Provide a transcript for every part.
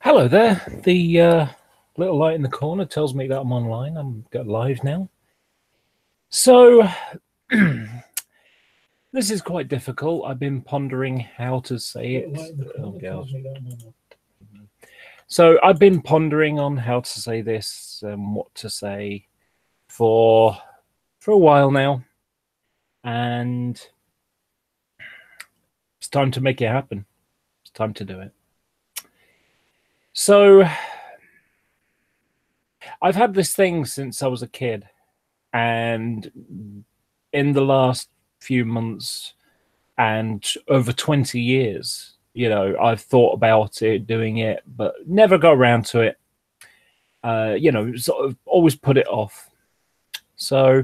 Hello there. The little light in the corner tells me that I'm online. I'm live now. So this is quite difficult. I've been pondering how to say it. So I've been pondering on how to say this and what to say for a while now, and it's time to make it happen. It's time to do it. So I've had this thing since I was a kid, and in the last few months and over 20 years, I've thought about it, doing it, but never got around to it. Sort of always put it off. So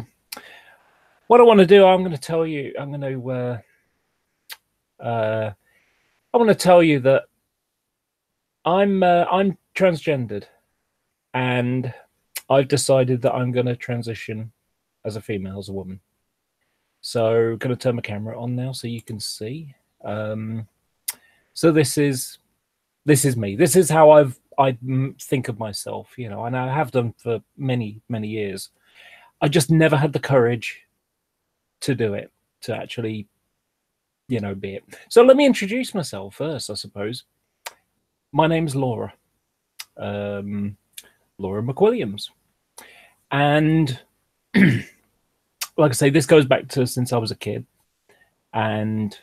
what I want to do, I'm going to tell you, I want to tell you that I'm transgendered, and I've decided that I'm going to transition as a female, as a woman. So I'm going to turn my camera on now so you can see. So this is me. This is how I think of myself, and I have done for many, many years. I just never had the courage to do it, to actually, be it. So let me introduce myself first, I suppose. My name's Laura. Laura McWilliams. And like I say, this goes back to since I was a kid. And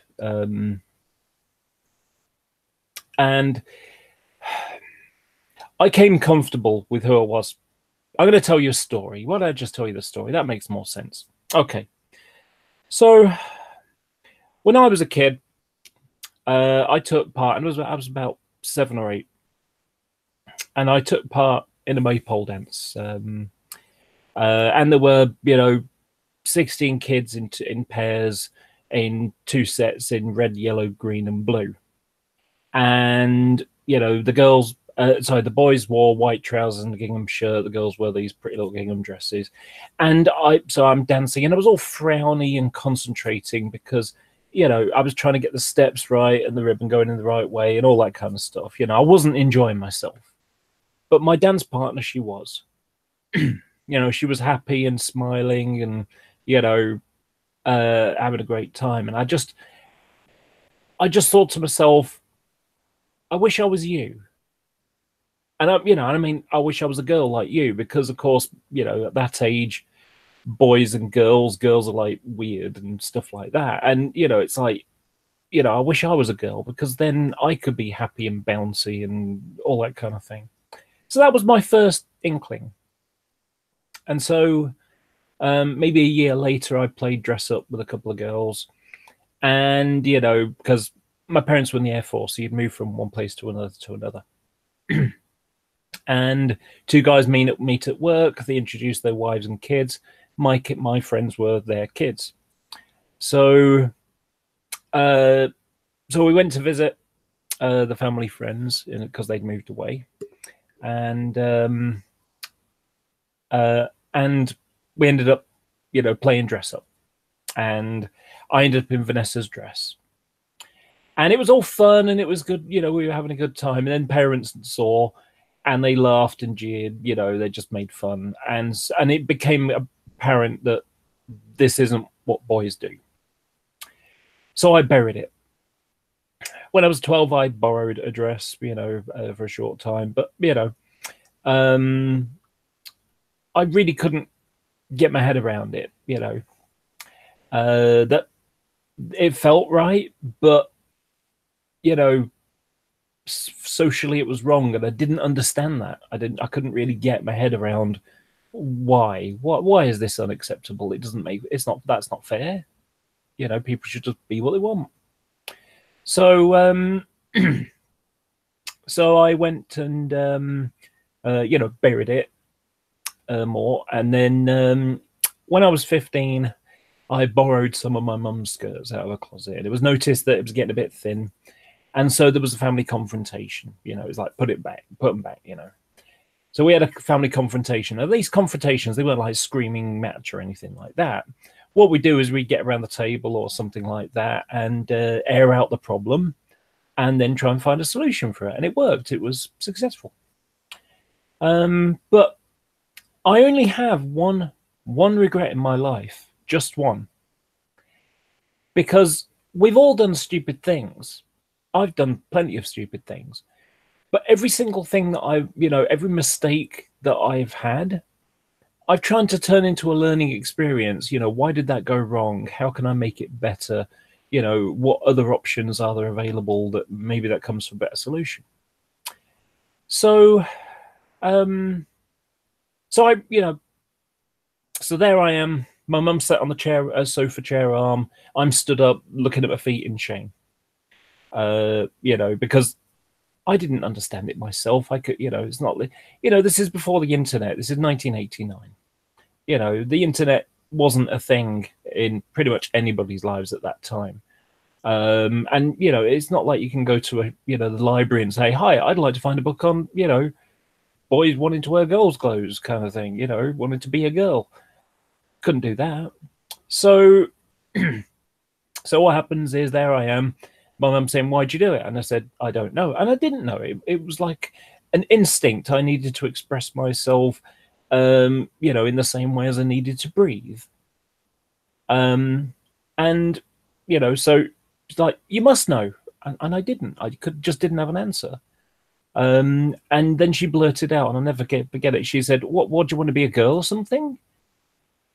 I came comfortable with who I was. I'm going to tell you a story. Why don't I just tell you the story? That makes more sense. Okay. So when I was a kid, I took part, and I was about 7 or 8, and I took part in a maypole dance. And there were, 16 kids in pairs, in 2 sets, in red, yellow, green, and blue. And the boys wore white trousers and a gingham shirt. The girls wore these pretty little gingham dresses. And I'm dancing, and I was all frowny and concentrating because, I was trying to get the steps right and the ribbon going in the right way and all that kind of stuff. I wasn't enjoying myself. But my dance partner, she was. She was happy and smiling and, having a great time. And I just thought to myself, I wish I was you. And I wish I was a girl like you, because of course, at that age, boys and girls are like weird and stuff like that. And, it's like, I wish I was a girl, because then I could be happy and bouncy and all that kind of thing. So that was my first inkling. And so maybe a year later, I played dress up with a couple of girls. And, because my parents were in the Air Force, so you'd move from one place to another. And 2 guys meet at work. They introduced their wives and kids. My friends were their kids. So we went to visit the family friends, because they'd moved away. And we ended up, playing dress up. And I ended up in Vanessa's dress. And it was all fun, and it was good. We were having a good time. And then parents saw, and they laughed and jeered. They just made fun. And it became apparent that this isn't what boys do. So I buried it. When I was 12, I borrowed a dress, for a short time. But, I really couldn't get my head around it, that it felt right, but, socially it was wrong, and I didn't understand that. I couldn't really get my head around why is this unacceptable? That's not fair. People should just be what they want. So so I went and buried it more. And then when I was 15, I borrowed some of my mum's skirts out of a closet. It was noticed that it was getting a bit thin. And so there was a family confrontation. It was like, put them back. So we had a family confrontation. At these confrontations, they weren't like screaming match or anything like that. What we do is we get around the table or something like that and air out the problem. and then try and find a solution for it. And it worked. It was successful. But I only have one regret in my life, just one. Because we've all done stupid things. I've done plenty of stupid things. But every single thing that every mistake that I've had, I've tried to turn into a learning experience. Why did that go wrong? How can I make it better? What other options are there available that maybe that comes to a better solution? So, so there I am. My mum sat on the sofa chair arm. I'm stood up looking at my feet in shame. Because I didn't understand it myself. I could, it's not, this is before the internet. This is 1989. The internet wasn't a thing in pretty much anybody's lives at that time. And, it's not like you can go to the library and say, hi, I'd like to find a book on, boys wanting to wear girls' clothes kind of thing, wanting to be a girl. Couldn't do that. So, so what happens is there I am. My mum saying, why'd you do it? And I said, I don't know. And I didn't know. It was like an instinct. I needed to express myself, in the same way as I needed to breathe. And, so it's like, you must know. And I didn't. I just didn't have an answer. And then she blurted out, and I'll never forget it. She said, what do you want to be, a girl or something?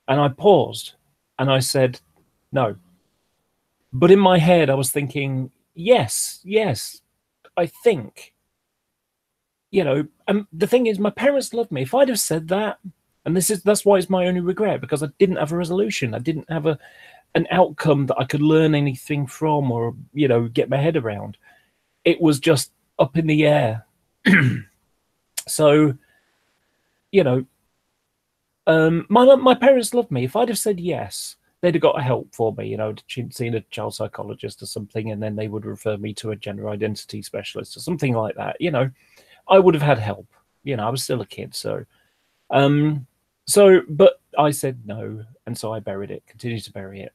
And I paused and I said, no. But in my head, I was thinking, yes, I think. And the thing is, my parents loved me. If I'd have said that, and that's why it's my only regret, because I didn't have a resolution. I didn't have an outcome that I could learn anything from or, get my head around. It was just up in the air. So, my parents loved me. If I'd have said yes, they'd have got help for me, seen a child psychologist or something, and then they would refer me to a gender identity specialist or something like that. I would have had help. I was still a kid. So, but I said no. And so I buried it, continued to bury it.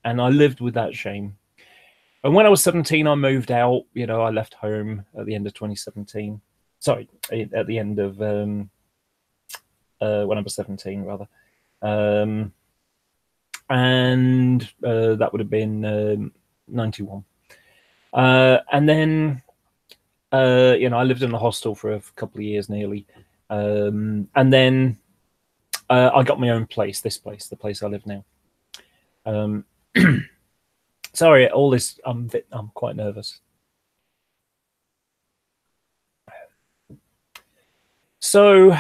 And I lived with that shame. And when I was 17, I moved out. I left home at the end of 2017. Sorry, at the end of, when I was 17, rather. And that would have been 91. And then, I lived in a hostel for a couple of years nearly. And then I got my own place, the place I live now. Sorry, all this, I'm quite nervous. So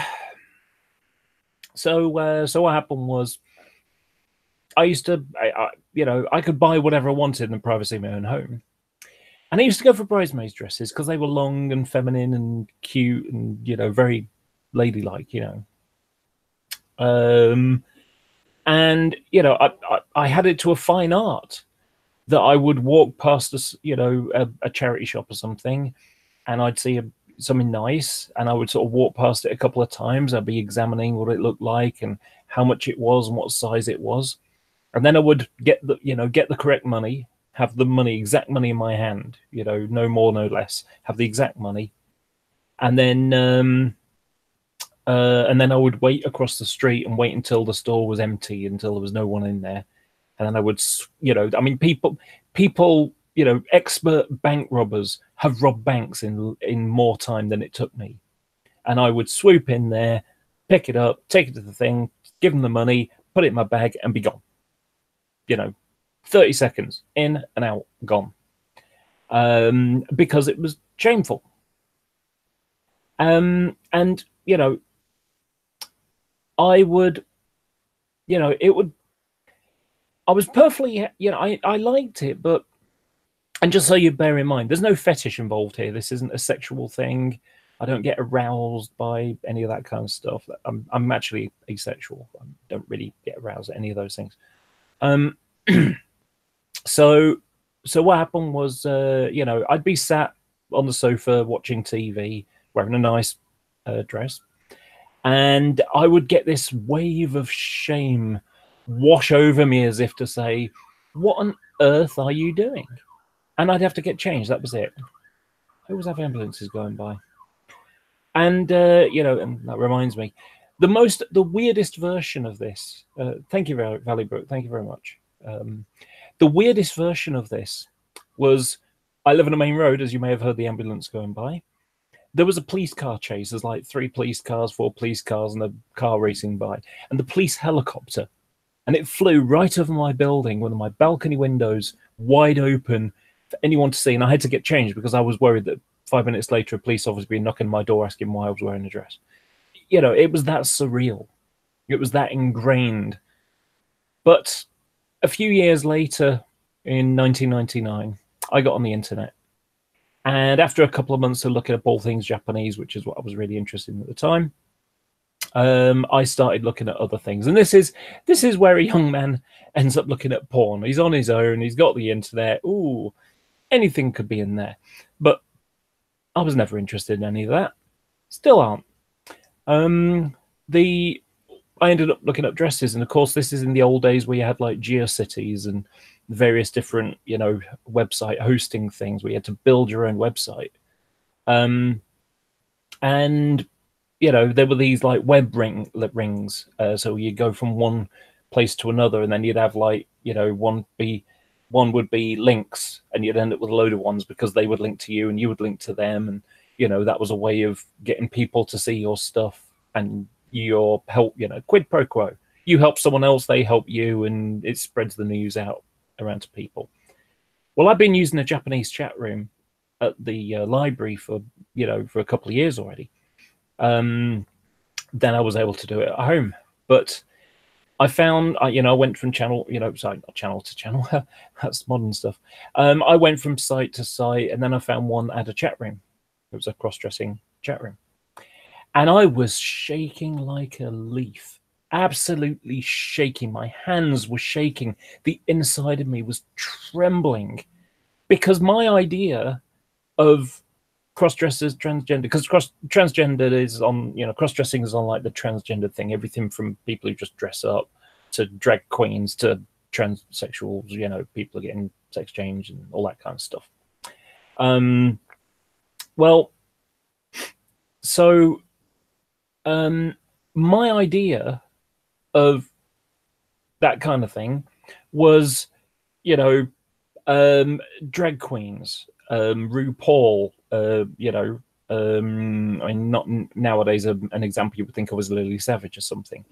what happened was, I used to, I could buy whatever I wanted in the privacy of my own home. And I used to go for bridesmaids dresses because they were long and feminine and cute and, very ladylike, and, I had it to a fine art that I would walk past a charity shop or something, and I'd see something nice, and I would sort of walk past it a couple of times. I'd be examining what it looked like and how much it was and what size it was. And then I would get the correct money, have the exact money in my hand, no more, no less, have the exact money. And then I would wait across the street and wait until the store was empty, until there was no one in there. And then I would, people, expert bank robbers have robbed banks in more time than it took me. And I would swoop in there, pick it up, take it to the thing, give them the money, put it in my bag and be gone. 30 seconds, in and out, gone. Because it was shameful. And, I would, I was perfectly, I liked it, but, and just so you bear in mind, there's no fetish involved here. This isn't a sexual thing. I don't get aroused by any of that kind of stuff. I'm actually asexual. I don't really get aroused at any of those things. So what happened was, I'd be sat on the sofa watching TV, wearing a nice dress, and I would get this wave of shame wash over me as if to say, what on earth are you doing? And I'd have to get changed. That was it. always have ambulances going by. And you know, and that reminds me, the weirdest version of this. Thank you, Valley Brook. Thank you very much. The weirdest version of this was, I live on a main road, as you may have heard the ambulance going by. There was a police car chase. There's like 3 police cars, 4 police cars, and a car racing by, and the police helicopter, and it flew right over my building, one of my balcony windows wide open for anyone to see. And I had to get changed because I was worried that 5 minutes later a police officer would be knocking on my door asking why I was wearing a dress. You know, it was that surreal. It was that ingrained. But a few years later, in 1999, I got on the internet. And after a couple of months of looking up all things Japanese, which is what I was really interested in at the time, I started looking at other things. And this is where a young man ends up looking at porn. He's on his own. He's got the internet. Ooh, anything could be in there. But I was never interested in any of that. Still aren't. I ended up looking up dresses, and of course, this is in the old days where you had like GeoCities and various different, you know, website hosting things where you had to build your own website. And you know, there were these like web rings, so you go from one place to another, and then you'd have like, you know, one would be links, and you'd end up with a load of ones because they would link to you and you would link to them, and you know, that was a way of getting people to see your stuff and your help, you know, quid pro quo. You help someone else, they help you, and it spreads the news out around to people. Well, I've been using a Japanese chat room at the library for, you know, for a couple of years already. Then I was able to do it at home, but I found, you know, I went from channel, you know, sorry, not channel to channel. That's modern stuff. I went from site to site, and then I found one at a chat room. It was a cross-dressing chat room. And I was shaking like a leaf, absolutely shaking. My hands were shaking. The inside of me was trembling because my idea of cross-dressers, transgender, because transgender is on, you know, cross-dressing is on like the transgender thing, everything from people who just dress up to drag queens to transsexuals, you know, people are getting sex change and all that kind of stuff. Well, so my idea of that kind of thing was, you know, drag queens, RuPaul, you know, I mean, not nowadays an example you would think of as Lily Savage or something,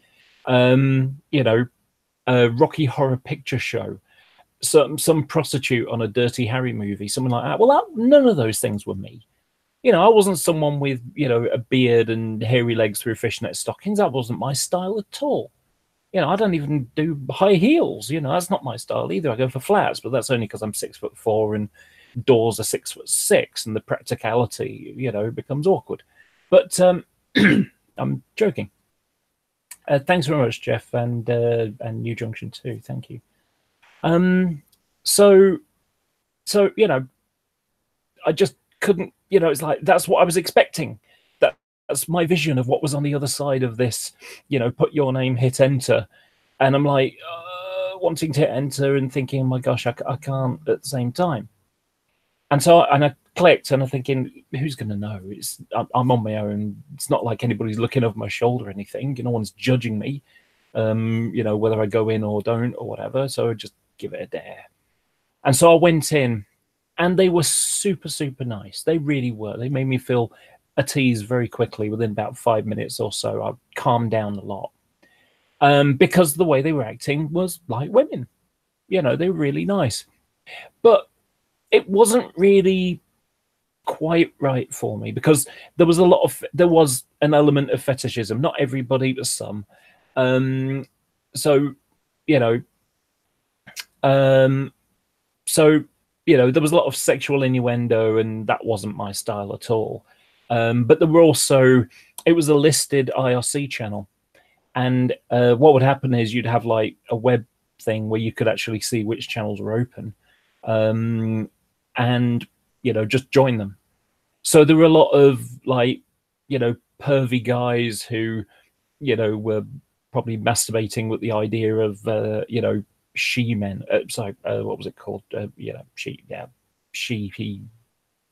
you know, Rocky Horror Picture Show, some prostitute on a Dirty Harry movie, something like that. Well, none of those things were me. You know, I wasn't someone with, you know, a beard and hairy legs through fishnet stockings. That wasn't my style at all. You know, I don't even do high heels. You know, that's not my style either. I go for flats, but that's only because I'm 6'4" and doors are 6'6", and the practicality, you know, becomes awkward. But I'm joking. Thanks very much, Jeff, and New Junction too. Thank you. So you know, I just couldn't, you know, it's like, that's what I was expecting. That's my vision of what was on the other side of this, you know, put your name, hit enter. And I'm like, wanting to hit enter and thinking, oh my gosh, I can't at the same time. And so I clicked, and I'm thinking, who's going to know? I'm on my own. It's not like anybody's looking over my shoulder or anything. No one's judging me, you know, whether I go in or don't or whatever. So I just give it a dare. And so I went in, and they were super, super nice. They really were. They made me feel at ease very quickly. Within about 5 minutes or so, I calmed down a lot. Because the way they were acting was like women. You know, they were really nice. But it wasn't really quite right for me, because there was an element of fetishism. Not everybody, but some. So, you know, there was a lot of sexual innuendo, and that wasn't my style at all. But there were also, it was a listed IRC channel. And what would happen is you'd have like a web thing where you could actually see which channels were open. And, you know, just join them. So there were a lot of like, you know, pervy guys who, you know, were probably masturbating with the idea of, you know, she-men. Sorry, what was it called? You know, she, yeah, she, he,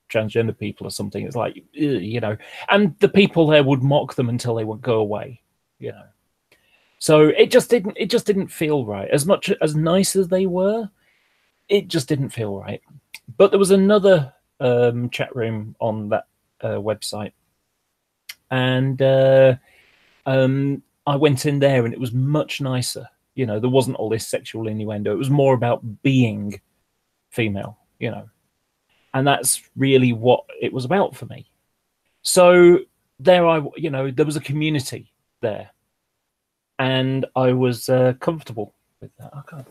transgender people or something. It's like, you know, and the people there would mock them until they would go away, you know. So it just didn't feel right. As much as nice as they were, it just didn't feel right. But there was another chat room on that website, and I went in there, and it was much nicer. You know, there wasn't all this sexual innuendo. It was more about being female, you know, and that's really what it was about for me. So there you know, there was a community there, and I was comfortable with that. I can't.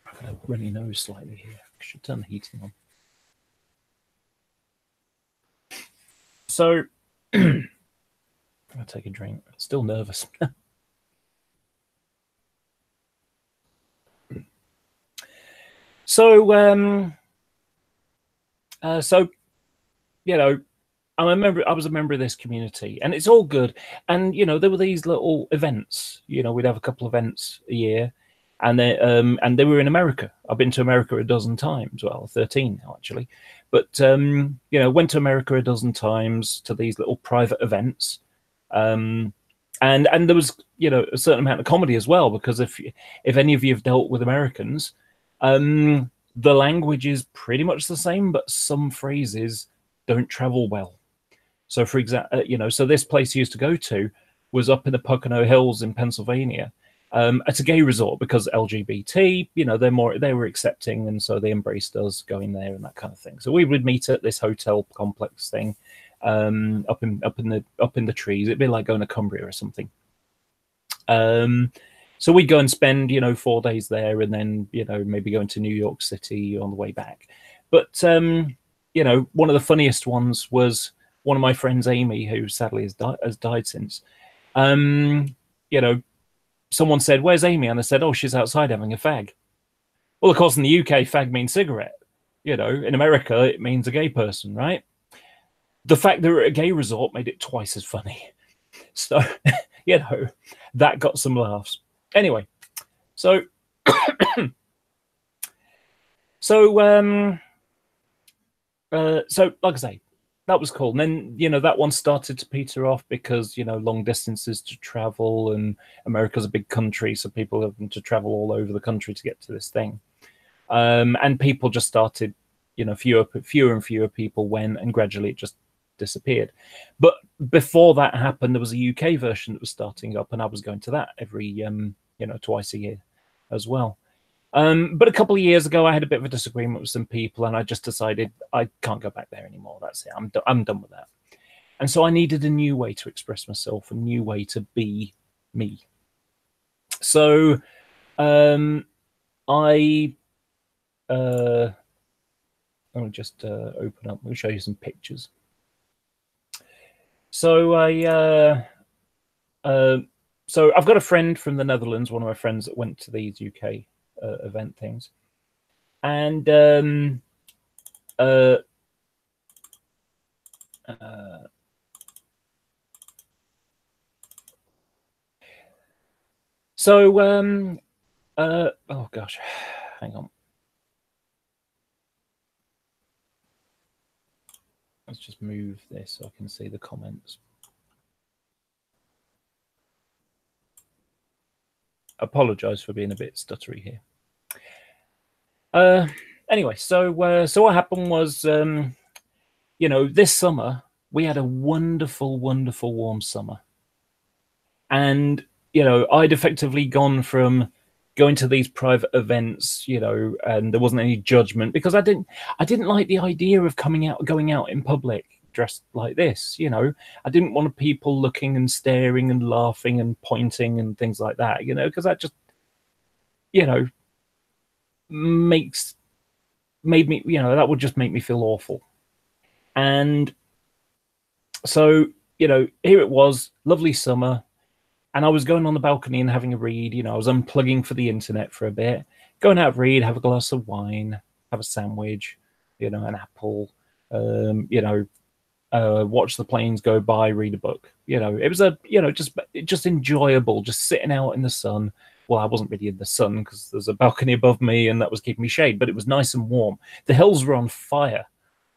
I've got a runny nose slightly here. I should turn the heating on. So I'll take a drink. Still nervous. So you know, I was a member of this community, and it's all good. And you know, there were these little events. You know, we'd have a couple of events a year, and they were in America. I've been to America a dozen times. Well, 13 now, actually. But you know, went to America a dozen times to these little private events. And there was, you know, a certain amount of comedy as well, because if any of you have dealt with Americans, the language is pretty much the same, but some phrases don't travel well. So, for example, you know, so this place I used to go to was up in the Pocono Hills in Pennsylvania. It's a gay resort because LGBT, you know, they were accepting, and so they embraced us going there and that kind of thing. So we would meet at this hotel complex thing, up in the trees. It'd be like going to Cumbria or something. So we'd go and spend, you know, 4 days there, and then, you know, maybe going to New York City on the way back. But you know, one of the funniest ones was one of my friends, Amy, who sadly has died since. You know, someone said, "Where's Amy?" And I said, "Oh, she's outside having a fag." Well, of course, in the UK, fag means cigarette. You know, in America, it means a gay person, right? The fact that we're at a gay resort made it twice as funny. So, you know, that got some laughs. Anyway, so, so like I say, that was cool. And then, you know, that one started to peter off because, you know, long distances to travel, and America's a big country, so people having to travel all over the country to get to this thing. And people just started, you know, fewer and fewer people went, and gradually it just disappeared. But before that happened, there was a UK version that was starting up, and I was going to that every, you know, twice a year as well. But a couple of years ago, I had a bit of a disagreement with some people, and I just decided I can't go back there anymore. That's it. I'm done with that. And so I needed a new way to express myself, a new way to be me. So I'll just open up. We'll show you some pictures. So so I've got a friend from the Netherlands, one of my friends that went to these UK event things, and so oh gosh, hang on. Let's just move this so I can see the comments. Apologize for being a bit stuttery here. Anyway, so what happened was, you know, this summer we had a wonderful, wonderful warm summer, and you know, I'd effectively gone from going to these private events, you know, and there wasn't any judgment because I didn't like the idea of going out in public dressed like this, you know. I didn't want people looking and staring and laughing and pointing and things like that, you know, because that just, you know, made me, you know, that would just make me feel awful. And so, you know, here it was, lovely summer, and I was going on the balcony and having a read. You know, I was unplugging for the internet for a bit, going out, read, have a glass of wine, have a sandwich, you know, an apple, you know, watch the planes go by, read a book. You know, it was a, you know, just enjoyable, just sitting out in the sun, well, I wasn't really in the sun because there's a balcony above me and that was keeping me shade, but it was nice and warm. The hills were on fire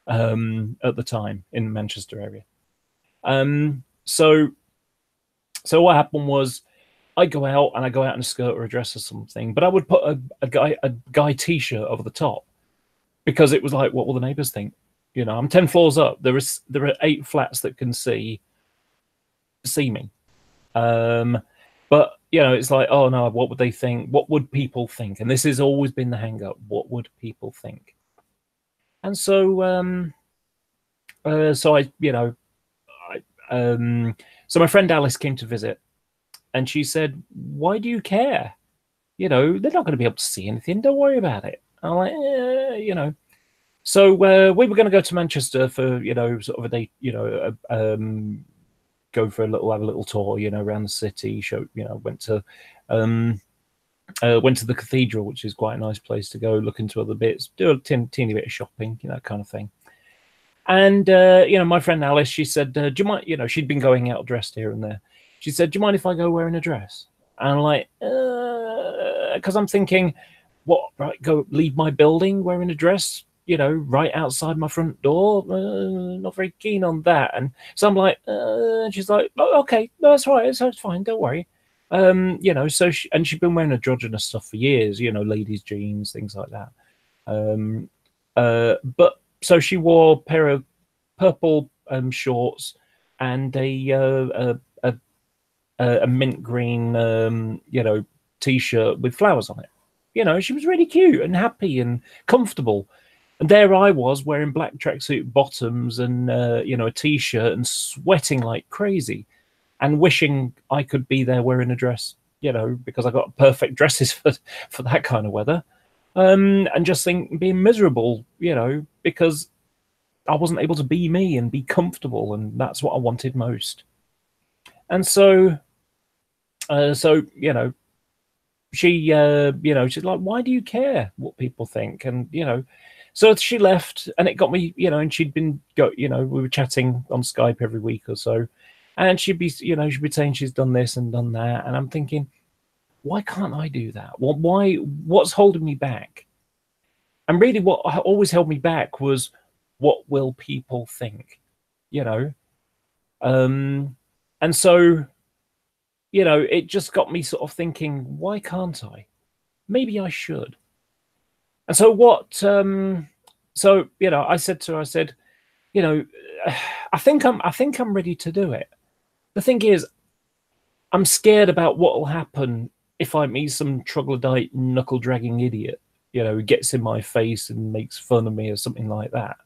at the time in the Manchester area. So what happened was I go out in a skirt or a dress or something, but I would put a guy t-shirt over the top because it was like, what will the neighbors think? You know, I'm 10 floors up. There are 8 flats that can see me. But you know, it's like, oh no, what would they think? What would people think? And this has always been the hang up. What would people think? And so so I, you know, so my friend Alice came to visit, and she said, "Why do you care? You know, they're not going to be able to see anything. Don't worry about it." I'm like, you know. So we were going to go to Manchester for, you know, sort of a day, you know, go for have a little tour, you know, around the city. Show, you know, went to the cathedral, which is quite a nice place to go. Look into other bits, do a teeny bit of shopping, you know, that kind of thing. And you know, my friend Alice, she said, "Do you mind?" You know, she'd been going out dressed here and there. She said, "Do you mind if I go wearing a dress?" And I'm like, because I'm thinking, what? Right, go leave my building wearing a dress? You know, right outside my front door? Not very keen on that. And so I'm like, and she's like, "Oh, okay, no, that's right. It's fine. Don't worry." You know, so she'd been wearing androgynous stuff for years. You know, ladies' jeans, things like that. But so she wore a pair of purple shorts and a mint green, you know, t-shirt with flowers on it. You know, she was really cute and happy and comfortable. And there I was wearing black tracksuit bottoms and, you know, a t-shirt and sweating like crazy and wishing I could be there wearing a dress, you know, because I got perfect dresses for that kind of weather. And just being miserable, you know, because I wasn't able to be me and be comfortable, and that's what I wanted most. And so, you know, she, you know, she's like, "Why do you care what people think?" And you know, so she left, and it got me, you know, and you know, we were chatting on Skype every week or so, and she'd be, you know, she'd be saying she's done this and done that, and I'm thinking, why can't I do that? What's holding me back? And really what always held me back was, what will people think? You know? And so, you know, it just got me sort of thinking, why can't I? Maybe I should. And so so, you know, I said to her, I said, you know, I think I'm ready to do it. The thing is, I'm scared about what will happen if I meet some troglodyte knuckle-dragging idiot, you know, who gets in my face and makes fun of me or something like that,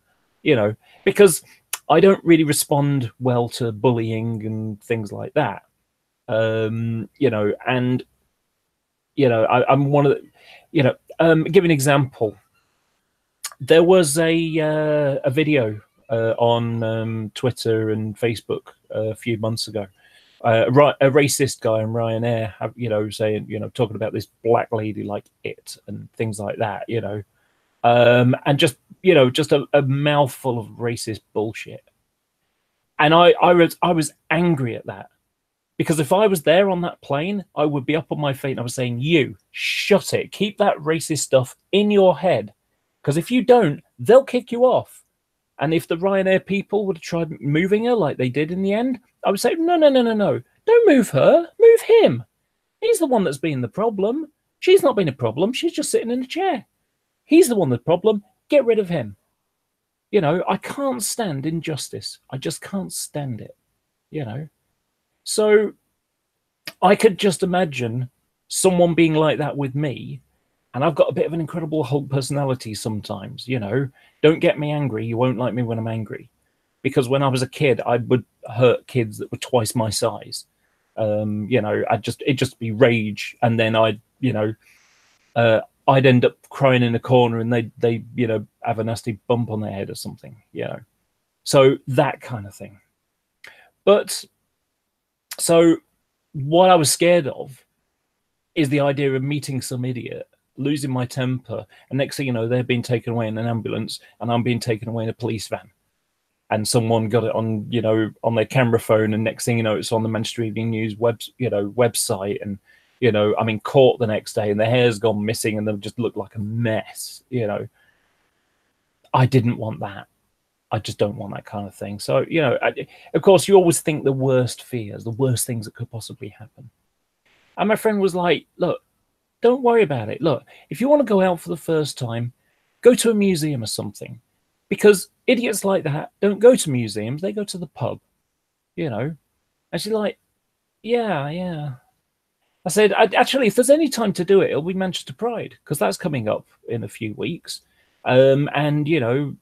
you know, because I don't really respond well to bullying and things like that, you know, and, you know, I'm one of the, you know, give an example. There was a video on Twitter and Facebook a few months ago. A racist guy on Ryanair, you know, saying, you know, talking about this black lady like it and things like that, you know, and just, you know, just a mouthful of racist bullshit. And I was angry at that, because if I was there on that plane, I would be up on my feet and I was saying, "You shut it, keep that racist stuff in your head, because if you don't, they'll kick you off." And if the Ryanair people would have tried moving her like they did in the end, I would say, no, don't move her, move him. He's the one that's been the problem. She's not been a problem. She's just sitting in a chair. He's the one that's the problem. Get rid of him. You know, I can't stand injustice. I just can't stand it, you know. So I could just imagine someone being like that with me. And I've got a bit of an Incredible Hulk personality sometimes, you know. Don't get me angry. You won't like me when I'm angry. Because when I was a kid, I would hurt kids that were twice my size. You know, it'd just be rage. And then I'd, you know, I'd end up crying in a corner and they, you know, have a nasty bump on their head or something, you know. So that kind of thing. But so what I was scared of is the idea of meeting some idiot, losing my temper, and next thing you know, they're being taken away in an ambulance and I'm being taken away in a police van, and someone got it on, you know, on their camera phone, and next thing you know, it's on the Manchester Evening News website, and you know, I mean, caught the next day and the hair's gone missing and they just look like a mess, you know. I didn't want that. I just don't want that kind of thing. So, you know, of course, you always think the worst fears, the worst things that could possibly happen. And my friend was like, look, don't worry about it. Look, if you want to go out for the first time, go to a museum or something. Because idiots like that don't go to museums, they go to the pub, you know. And she's like, yeah, yeah. I said, actually, if there's any time to do it, it'll be Manchester Pride, because that's coming up in a few weeks. And, you know,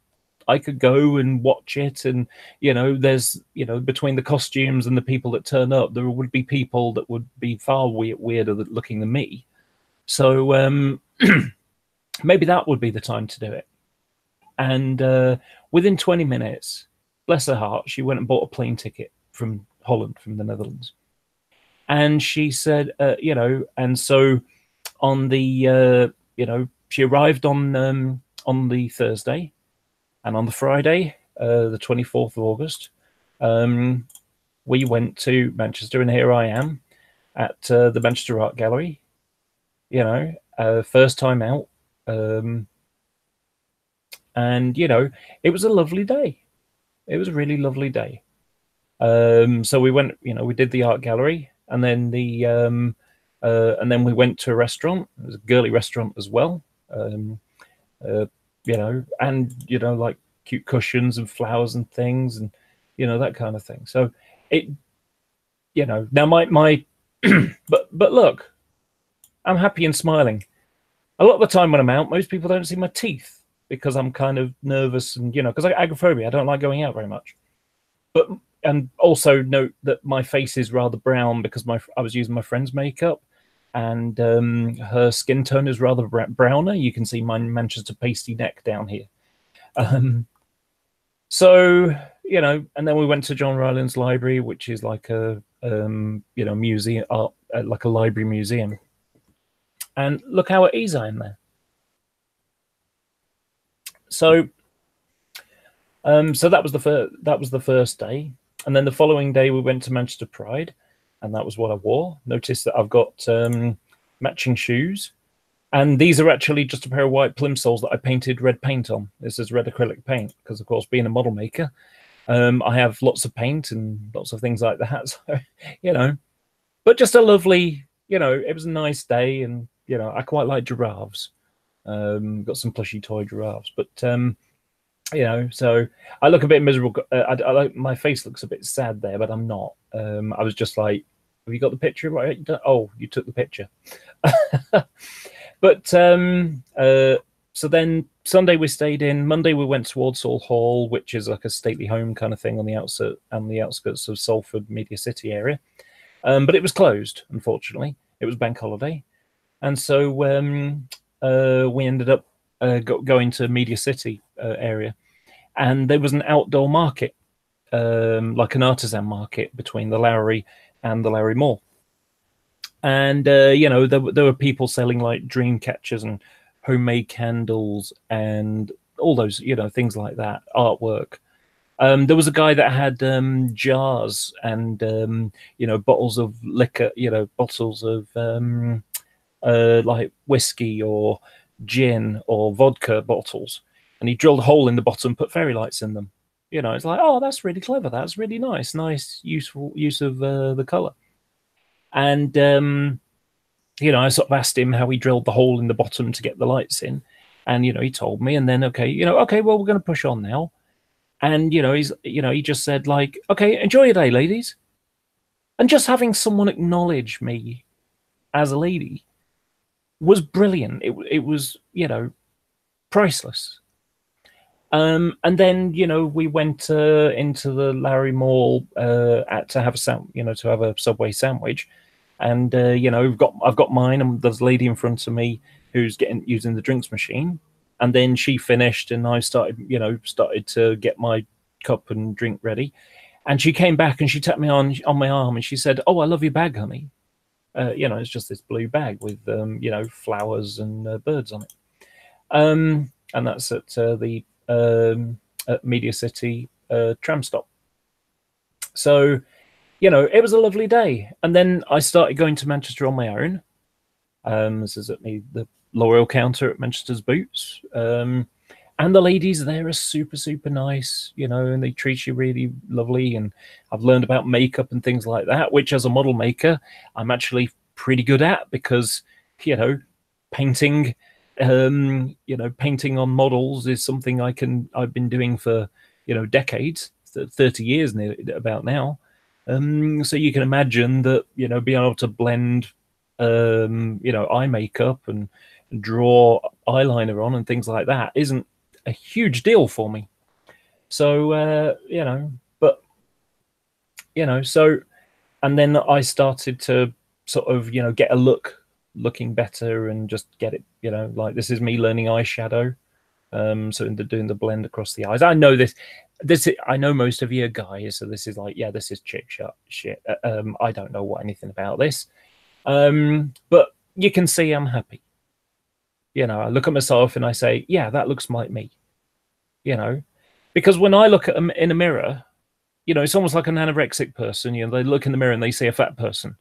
I could go and watch it. And, you know, there's, you know, between the costumes and the people that turn up, there would be people that would be far weirder looking than me. So maybe that would be the time to do it. And within 20 minutes, bless her heart, she went and bought a plane ticket from Holland, from the Netherlands. And she said, you know, and so on the, you know, she arrived on the Thursday, and on the Friday, the 24th of August, we went to Manchester, and here I am at the Manchester Art Gallery, you know, first time out. And, you know, it was a lovely day. It was a really lovely day. So we went, you know, we did the art gallery, and then and then we went to a restaurant. It was a girly restaurant as well. You know, and, you know, like cute cushions and flowers and things, and, you know, that kind of thing. So it, you know, now my but look, I'm happy and smiling. A lot of the time when I'm out, most people don't see my teeth because I'm kind of nervous, and, you know, because I got agoraphobia, I don't like going out very much. But, and also note that my face is rather brown because I was using my friend's makeup, and her skin tone is rather browner. You can see my Manchester pasty neck down here. So, you know, and then we went to John Rylands Library, which is like a you know, museum, like a library museum. And look how at ease I am there. So, so that was the first day, and then the following day we went to Manchester Pride, and that was what I wore. Notice that I've got matching shoes, and these are actually just a pair of white plimsolls that I painted red paint on. This is red acrylic paint because, of course, being a model maker, I have lots of paint and lots of things like that. So, you know, but just a lovely, you know, it was a nice day, and, you know, I quite like giraffes. Got some plushy toy giraffes, but you know, so I look a bit miserable. I like, my face looks a bit sad there, but I'm not. I was just like, have you got the picture right? Oh, you took the picture. But so then Sunday we stayed in. Monday we went to Walsall Hall, which is like a stately home kind of thing on the outskirts of Salford Media City area. But it was closed, unfortunately. It was bank holiday, and so we ended up going to Media City area, and there was an outdoor market, like an artisan market between the Lowry and the Lowry Mall. And you know, there were people selling like dream catchers and homemade candles and all those, you know, things like that, artwork. There was a guy that had jars and you know, bottles of liquor, you know, bottles of like whiskey or gin or vodka bottles, and he drilled a hole in the bottom, put fairy lights in them. You know, it's like, oh, that's really clever. That's really nice useful use of the color. And you know, I sort of asked him how he drilled the hole in the bottom to get the lights in, and, you know, he told me. And then, okay, you know, okay, well, we're going to push on now. And, you know, he just said, like, okay, enjoy your day, ladies. And just having someone acknowledge me as a lady was brilliant. It was, you know, priceless. And then, you know, we went into the Lowry Mall to have a Subway sandwich, and you know, I've got mine, and there's a lady in front of me who's using the drinks machine, and then she finished, and I started to get my cup and drink ready, and she came back and she tapped me on my arm and she said, "Oh, I love your bag, honey." You know, it's just this blue bag with you know, flowers and birds on it, and that's at the at Media City tram stop. So, you know, it was a lovely day. And then I started going to Manchester on my own. This is at the L'Oreal counter at Manchester's Boots. And the ladies there are super, super nice, you know, and they treat you really lovely. And I've learned about makeup and things like that, which as a model maker, I'm actually pretty good at because, you know, painting, painting on models is something I've been doing for, you know, decades, 30 years about now. So you can imagine that, you know, being able to blend, eye makeup and draw eyeliner on and things like that isn't a huge deal for me. So, and then I started to sort of, you know, get a looking better and just get it, you know, like this is me learning eyeshadow. So doing the blend across the eyes. I know I know most of you are guys, so this is like, yeah, this is chick shit. I don't know anything about this. But you can see I'm happy. You know, I look at myself and I say, yeah, that looks like me. You know, because when I look at them in a mirror, you know, it's almost like an anorexic person. You know, they look in the mirror and they see a fat person.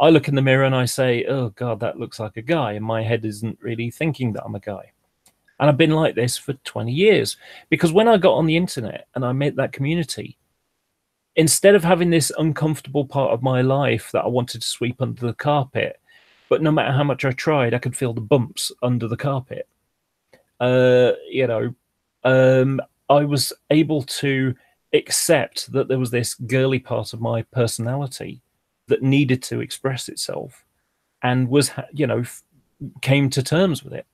I look in the mirror and I say, oh God, that looks like a guy. And my head isn't really thinking that I'm a guy. And I've been like this for 20 years because when I got on the internet and I met that community, instead of having this uncomfortable part of my life that I wanted to sweep under the carpet, but no matter how much I tried, I could feel the bumps under the carpet. I was able to accept that there was this girly part of my personality that needed to express itself and was, you know, came to terms with it.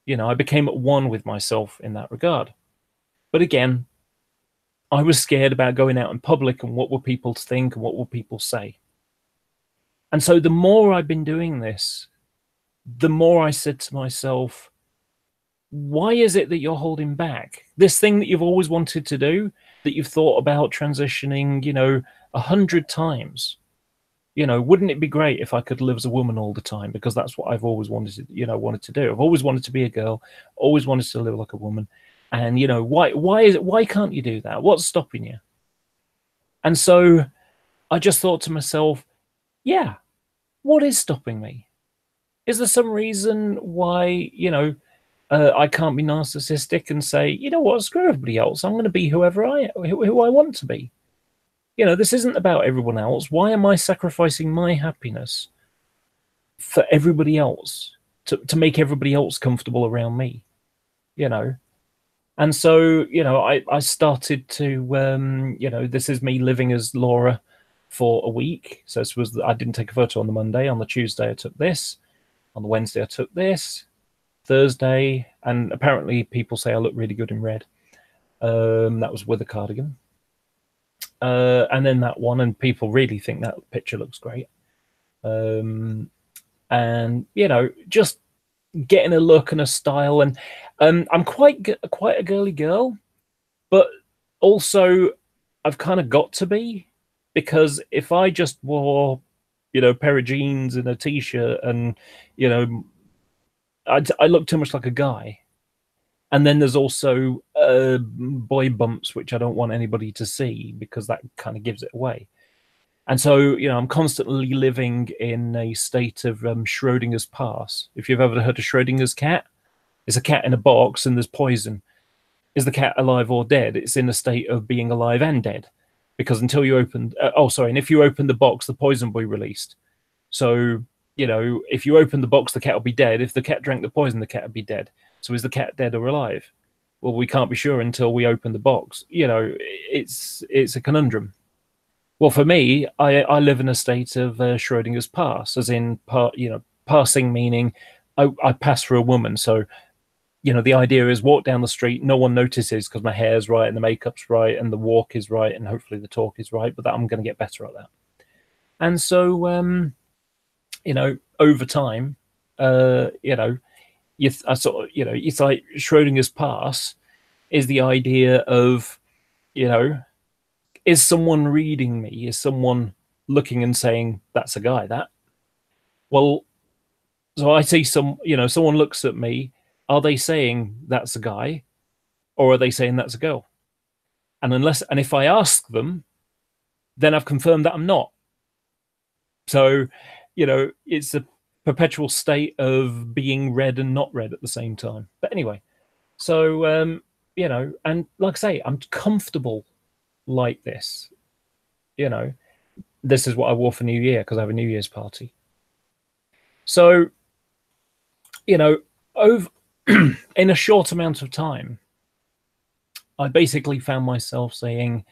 You know, I became at one with myself in that regard. But again, I was scared about going out in public and what will people think and what will people say. And so the more I've been doing this, the more I said to myself, why is it that you're holding back? This thing that you've always wanted to do, that you've thought about transitioning, you know, 100 times. You know, wouldn't it be great if I could live as a woman all the time? Because that's what I've always wanted to do. I've always wanted to be a girl, always wanted to live like a woman. And, you know, why can't you do that? What's stopping you? And so I just thought to myself, yeah, what is stopping me? Is there some reason why, you know, I can't be narcissistic and say, you know what, screw everybody else. I'm going to be who I want to be. You know, this isn't about everyone else. Why am I sacrificing my happiness for everybody else to make everybody else comfortable around me? You know, and so, you know, I started to, you know, this is me living as Laura for a week. So I didn't take a photo on the Monday. On the Tuesday, I took this. On the Wednesday, I took this. Thursday, and apparently people say I look really good in red. That was with a cardigan. And then that one, and people really think that picture looks great. And, you know, just getting a look and a style. And I'm quite a girly girl, but also I've kind of got to be, because if I just wore, you know, a pair of jeans and a t-shirt and, you know, I look too much like a guy. And then there's also boy bumps, which I don't want anybody to see because that kind of gives it away. And so, you know, I'm constantly living in a state of Schrodinger's pass. If you've ever heard of Schrodinger's cat, it's a cat in a box and there's poison. Is the cat alive or dead? It's in a state of being alive and dead, because until you open, and if you open the box, the poison will be released. So, you know, if you open the box, the cat will be dead. If the cat drank the poison, the cat would be dead. So is the cat dead or alive? Well, we can't be sure until we open the box. You know, it's a conundrum. Well, for me, I live in a state of Schrodinger's pass, as in, passing meaning I pass for a woman. So, you know, the idea is walk down the street, no one notices because my hair's right and the makeup's right and the walk is right and hopefully the talk is right, but that I'm going to get better at that. And so, you know, over time, you know, it's like Schrodinger's pass is the idea of, you know, is someone reading me? Is someone looking and saying, that's a guy, that? Well, so I see someone looks at me. Are they saying that's a guy, or are they saying that's a girl? And if I ask them, then I've confirmed that I'm not. So, you know, it's perpetual state of being read and not read at the same time. But anyway, so you know, and like I say, I'm comfortable like this. You know, this is what I wore for New Year because I have a New Year's party. So, you know, over in a short amount of time, I basically found myself saying,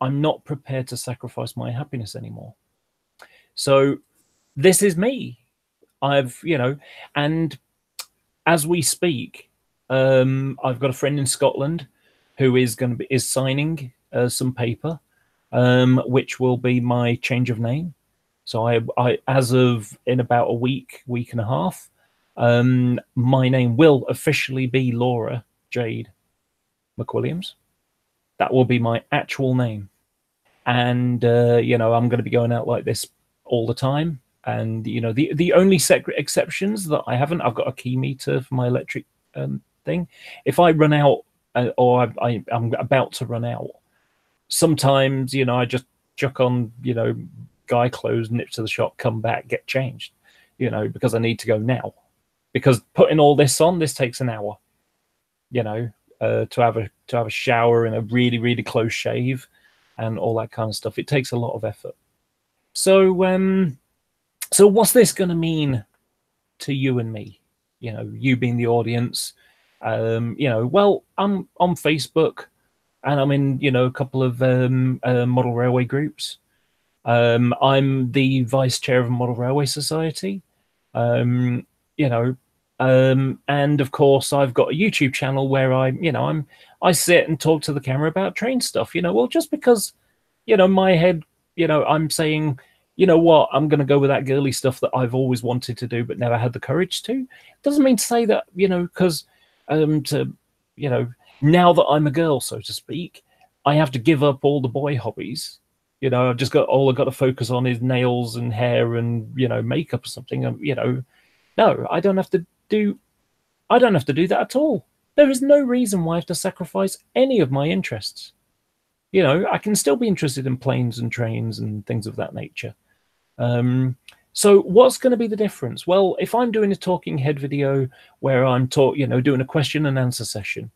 I'm not prepared to sacrifice my happiness anymore. So this is me. I've, you know, and as we speak, I've got a friend in Scotland who is signing some paper, which will be my change of name. So I as of in about a week and a half, my name will officially be Laura Jade McWilliams. That will be my actual name. And, you know, I'm going to be going out like this all the time. And, you know, the only exceptions that I haven't, I've got a key meter for my electric thing. If I run out or I'm about to run out, sometimes, you know, I just chuck on, you know, guy clothes, nip to the shop, come back, get changed, you know, because I need to go now. Because putting all this on, this takes an hour, you know, to have a shower and a really, really close shave and all that kind of stuff. It takes a lot of effort. So, so what's this going to mean to you and me? You know, you being the audience. You know, well, I'm on Facebook, and I'm in, you know, a couple of model railway groups. I'm the vice chair of a model railway society. You know, and of course, I've got a YouTube channel where I sit and talk to the camera about train stuff. You know, well, just because, you know, my head, you know, I'm saying, you know what, I'm going to go with that girly stuff that I've always wanted to do but never had the courage to. Doesn't mean to say that, you know, because to, you know, now that I'm a girl, so to speak, I have to give up all the boy hobbies. You know, I've got to focus on is nails and hair and, you know, makeup or something. You know, no, I don't have to do that at all. There is no reason why I have to sacrifice any of my interests. You know, I can still be interested in planes and trains and things of that nature. So what's going to be the difference? Well, if I'm doing a talking head video where I'm doing a question and answer session,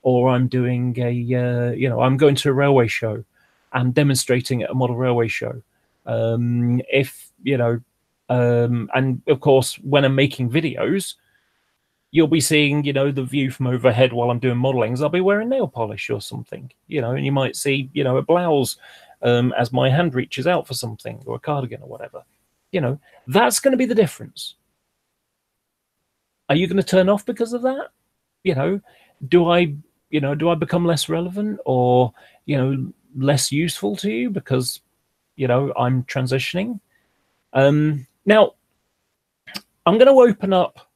or I'm doing I'm going to a railway show and demonstrating at a model railway show. And of course, when I'm making videos, you'll be seeing, you know, the view from overhead while I'm doing modelings. I'll be wearing nail polish or something, you know, and you might see, you know, a blouse as my hand reaches out for something, or a cardigan or whatever. You know, that's going to be the difference. Are you going to turn off because of that? You know, do I become less relevant or, you know, less useful to you because, you know, I'm transitioning? Now, I'm going to open up.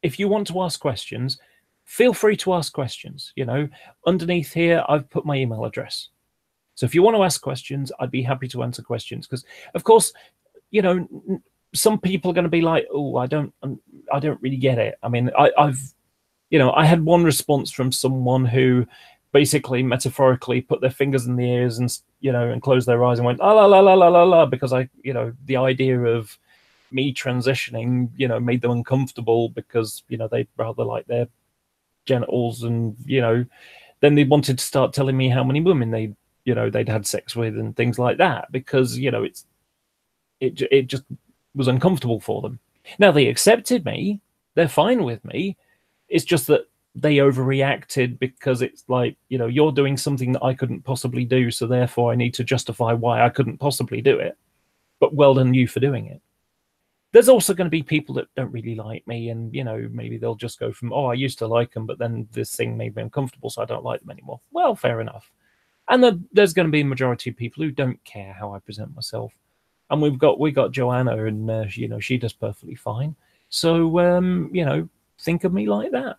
If you want to ask questions, feel free to ask questions. You know, underneath here, I've put my email address. So if you want to ask questions, I'd be happy to answer questions. Because, of course, you know, some people are going to be like, oh, I don't really get it. I mean, I had one response from someone who basically metaphorically put their fingers in the ears and, you know, and closed their eyes and went, la, la, la, la, la, la, la, because the idea of me transitioning, you know, made them uncomfortable because, you know, they'd rather like their genitals, and, you know, then they wanted to start telling me how many women they'd had sex with and things like that, because, you know, it just was uncomfortable for them. Now they accepted me, they're fine with me. It's just that they overreacted because it's like, you know, you're doing something that I couldn't possibly do, so therefore I need to justify why I couldn't possibly do it. But well done you for doing it. There's also going to be people that don't really like me, and, you know, maybe they'll just go from, oh, I used to like them, but then this thing made me uncomfortable, so I don't like them anymore. Well, fair enough. And then there's going to be a majority of people who don't care how I present myself. And we got Joanna, and you know, she does perfectly fine. So you know, think of me like that.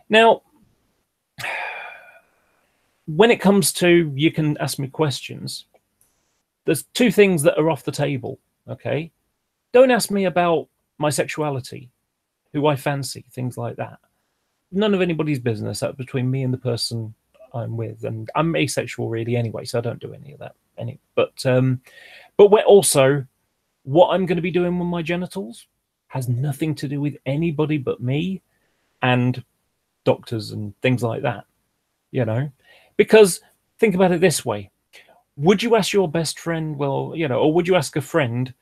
Now, when it comes to, you can ask me questions, there's two things that are off the table. Okay, don't ask me about my sexuality, who I fancy, things like that. None of anybody's business. That's between me and the person I'm with, and I'm asexual really anyway, so I don't do any of that. But we're also, What I'm going to be doing with my genitals has nothing to do with anybody but me and doctors and things like that, you know? Because think about it this way. Would you ask your best friend, well, or would you ask a friend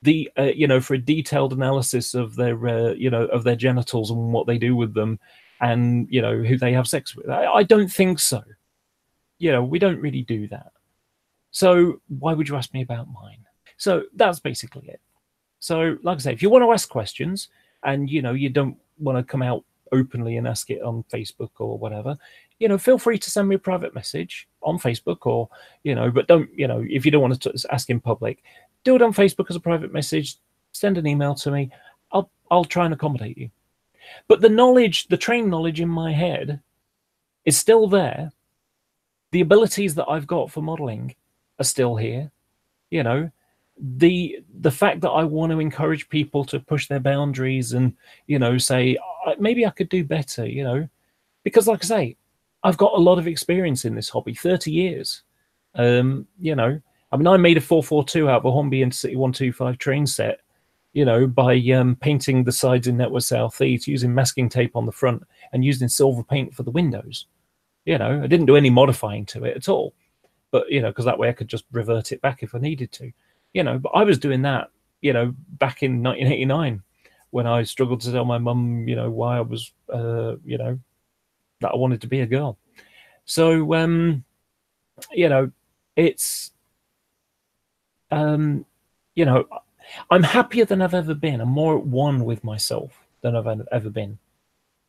for a detailed analysis of their, of their genitals and what they do with them and, who they have sex with? I don't think so. We don't really do that. So why would you ask me about mine? So that's basically it. So, like I say, if you want to ask questions and you don't want to come out openly and ask it on Facebook or whatever, feel free to send me a private message on Facebook or, but don't, if you don't want to ask in public, do it on Facebook as a private message, send an email to me. I'll try and accommodate you. But the knowledge, the trained knowledge in my head is still there. The abilities that I've got for modeling are still here. The fact that I want to encourage people to push their boundaries and say maybe I could do better, because like I say, I've got a lot of experience in this hobby, 30 years. I made a 442 out of a Hornby Intercity 125 train set, by painting the sides in Network South East, using masking tape on the front and using silver paint for the windows. I didn't do any modifying to it at all, but because that way I could just revert it back if I needed to. But I was doing that, back in 1989 when I struggled to tell my mum, why I was, that I wanted to be a girl. So, it's, I'm happier than I've ever been. I'm more at one with myself than I've ever been.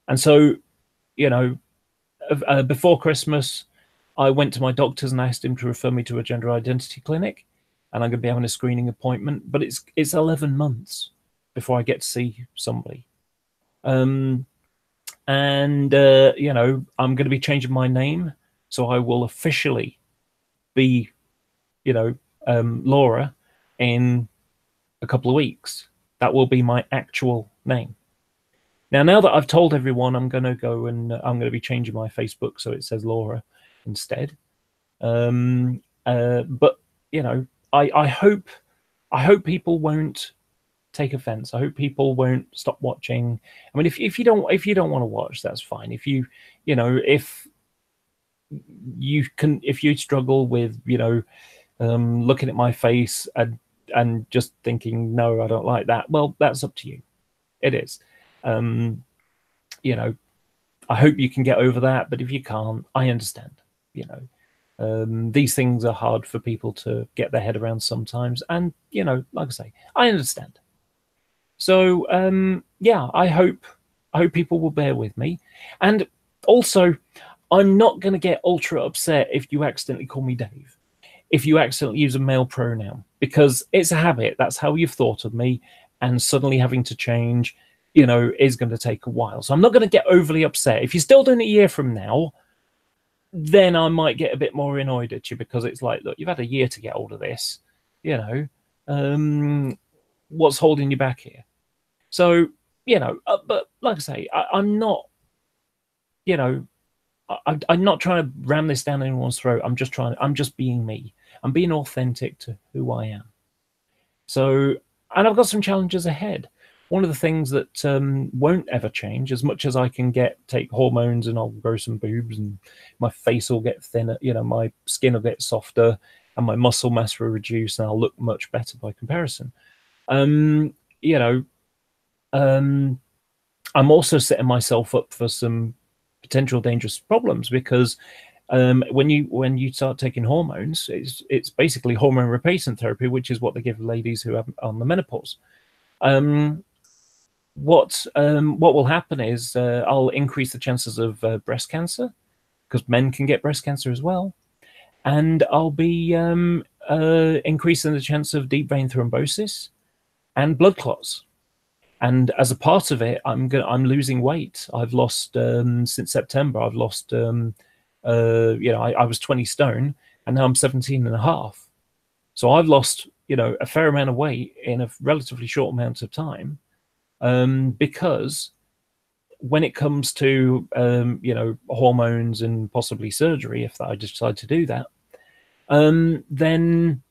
And so, before Christmas, I went to my doctor's and asked him to refer me to a gender identity clinic. And I'm going to be having a screening appointment, but it's 11 months before I get to see somebody. I'm going to be changing my name, so I will officially be, Laura in a couple of weeks. That will be my actual name. Now that I've told everyone, I'm going to go and I'm going to be changing my Facebook so it says Laura instead. But I hope people won't take offense. I hope people won't stop watching. I mean, if you don't want to watch, that's fine. If you struggle with looking at my face and just thinking no, I don't like that, well, that's up to you. It is. I hope you can get over that, but if you can't, I understand. These things are hard for people to get their head around sometimes. And, like I say, I understand. So, I hope people will bear with me. And also, I'm not going to get ultra upset if you accidentally call me Dave, if you accidentally use a male pronoun, because it's a habit. That's how you've thought of me. And suddenly having to change, is going to take a while. So I'm not going to get overly upset. If you're still doing it a year from now, then I might get a bit more annoyed at you, because it's like, look, you've had a year to get hold of this, what's holding you back here? So, but like I say, I'm not, I'm not trying to ram this down anyone's throat. I'm just being me. I'm being authentic to who I am. So, and I've got some challenges ahead. One of the things that won't ever change, as much as I can take hormones and I'll grow some boobs and my face will get thinner, my skin will get softer and my muscle mass will reduce and I'll look much better by comparison. I'm also setting myself up for some potential dangerous problems, because when you start taking hormones, it's basically hormone replacement therapy, which is what they give ladies who have on the menopause. What will happen is I'll increase the chances of breast cancer, because men can get breast cancer as well, and I'll be increasing the chance of deep vein thrombosis and blood clots. And as a part of it, I'm losing weight. I've lost since September. I've lost I was 20 stone and now I'm 17 and a half. So I've lost a fair amount of weight in a relatively short amount of time. Because when it comes to hormones and possibly surgery, if I decide to do that, then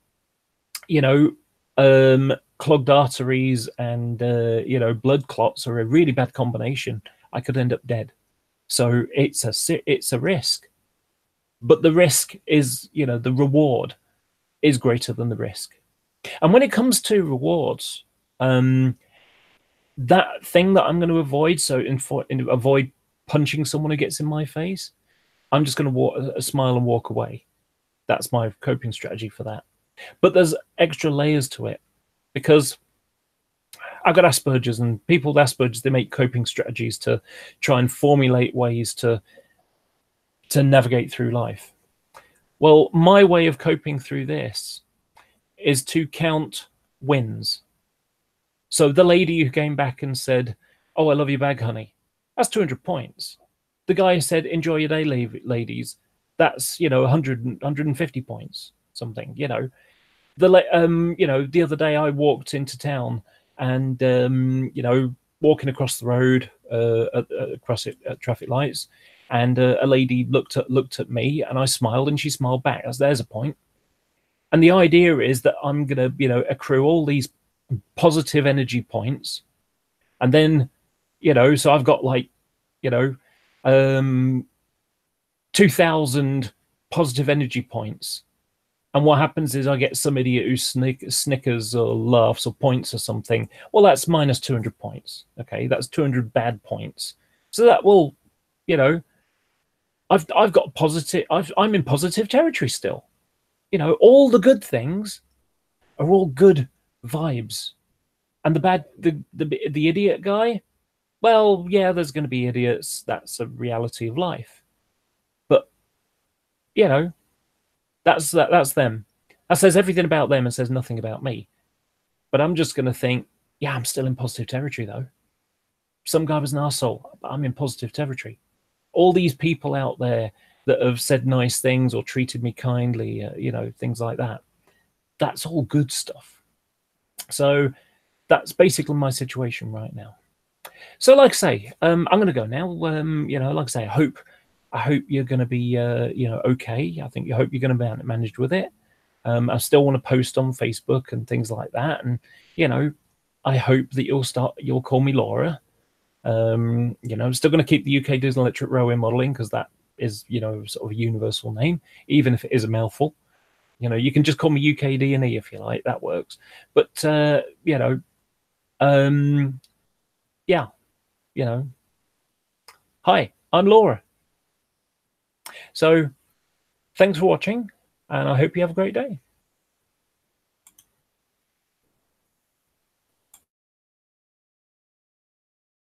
clogged arteries and you know, blood clots are a really bad combination. I could end up dead. So it's a risk, but the risk is, you know, the reward is greater than the risk. And when it comes to rewards, that thing that I'm going to avoid, so avoid punching someone who gets in my face, I'm just going to smile and walk away. That's my coping strategy for that. But there's extra layers to it, because I've got Asperger's, and people with Asperger's, they make coping strategies to try and formulate ways to navigate through life. Well, my way of coping through this is to count wins. So the lady who came back and said, "Oh, I love your bag, honey," that's 200 points. The guy who said, "Enjoy your day, ladies," that's, you know, 150 points, something, you know. You know, the other day I walked into town and, you know, walking across the road, across it at traffic lights, and a lady looked at me, and I smiled, and she smiled back. There's a point. And the idea is that I'm gonna, you know, accrue all these positive energy points, and then, you know, so I've got, like, you know, 2,000 positive energy points. And what happens is I get some idiot who snickers or laughs or points or something. Well, that's minus 200 points. Okay, that's 200 bad points. So that will, you know, I've got positive. I'm in positive territory still. You know, all the good things are all good vibes, and the bad, the idiot guy. Well, yeah, there's going to be idiots. That's a reality of life. But, you know, that's them. That says everything about them and says nothing about me. But I'm just going to think, yeah, I'm still in positive territory, though. Some guy was an arsehole, but I'm in positive territory. All these people out there that have said nice things or treated me kindly, you know, things like that, that's all good stuff. So that's basically my situation right now. So, like I say, I'm going to go now. You know, like I say, I hope you're going to be, you know, okay. I hope you're going to manage with it. I still want to post on Facebook and things like that, and, you know, I hope that you'll call me Laura. You know, I'm still going to keep the UK Disney Electric Railway modelling, because that is, you know, sort of a universal name, even if it is a mouthful. You know, you can just call me UK D&E if you like. That works. But you know, yeah, you know, hi, I'm Laura. So thanks for watching, and I hope you have a great day.